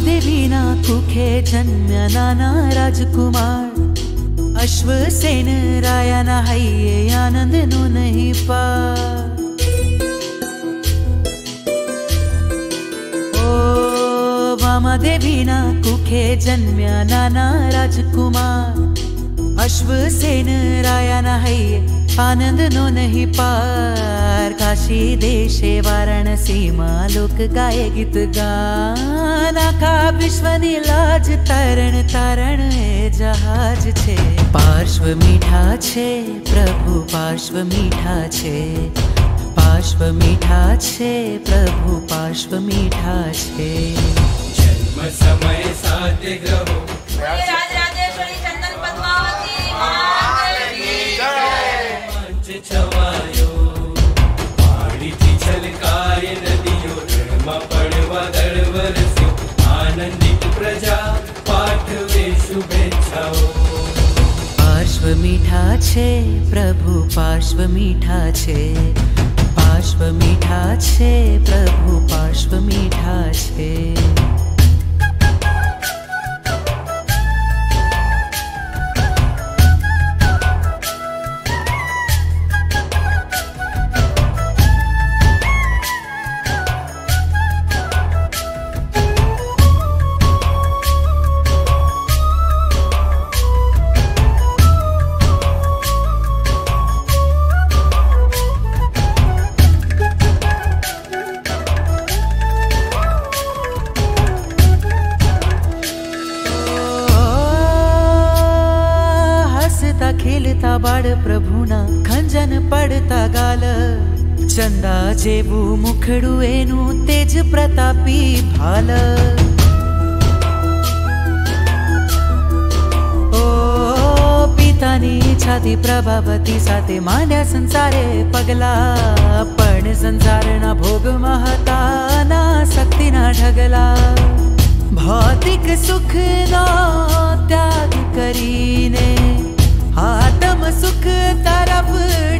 वामादेवीना कुखे जन्म्या नाना राजकुमार। अश्वसेन रायाना हय्ये आनंदनो नहीं पार। ओ वामादेवीना कुखे जन्म्या नाना राजकुमार। अश्वसेन रायाना हय्ये आनंदनो नहीं पार। काशी देशे वाराणसी मां लोक गाये गीत गान। आखा विश्वनी लाज तरण तरण ए जहाज छे। पार्श्व मीठा छे प्रभु पार्श्व मीठा छे। पार्श्व मीठा छे प्रभु पार्श्व मीठा छे। जन्म समय साध्य ग्रहो राजराजेश्वरी चंदन पद्मावती मां की छवायो। पाड़ीथी छलकाय नदियों रणमा पड़वा दळ वरस्यो। आनंदित प्रजा पाठवे शुभेच्छाओ। पार्श्व मीठा छे प्रभु पार्श्व मीठा छे। पार्श्व मीठा छे प्रभु पार्श्व मीठा छे। खेलता बाळ प्रभुना खंजन पड़ता गाल। चंदा जेवू मुखड़ू एनु तेज प्रतापी भाल। ओ पितानी छाती प्रभावती साथे मांड्या संसारे पगला। पण संसारना भोगमा हता ना शक्तिना ढगला। भौतिक सुखनो त्याग करीने आत्म सुख तरफ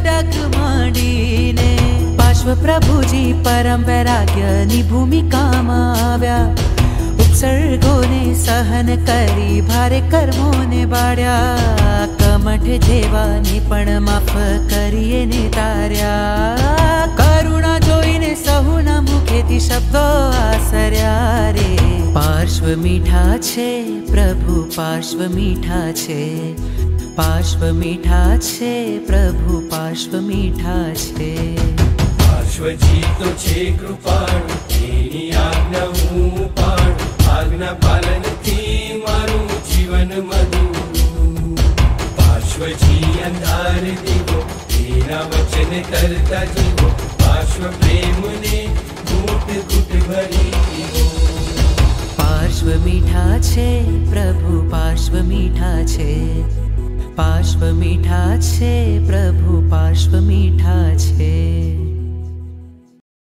डग मांडीने। पार्श्व प्रभुजी परम वैराग्यनी भूमिकामां आव्या। उपसर्गोने सहन करी भारे कर्मोने बाळ्या। कमठ जेवानी पण माफ करीए ने तार्या। करुणा जोईने सहुना मुखेथी शब्दो आसर्या रे। पार्श्व मीठा छे प्रभु पार्श्व मीठा छे। पार्श्व मीठा छे प्रभु पार्श्व मीठा छे। पार्श्वजी तो छे कृपाळु एनी आज्ञा हूँ पाळु। आज्ञा पालन थी मारू जीवन मधु। पार्श्वजी अंधार दीवो एना वचन करता जीवो। पार्श्व प्रेम ने घूट घूट भरी पीवो। पार्श्व मीठा छे प्रभु पार्श्व मीठा छे। पार्श्व मीठा छे प्रभु पार्श्व मीठा छे।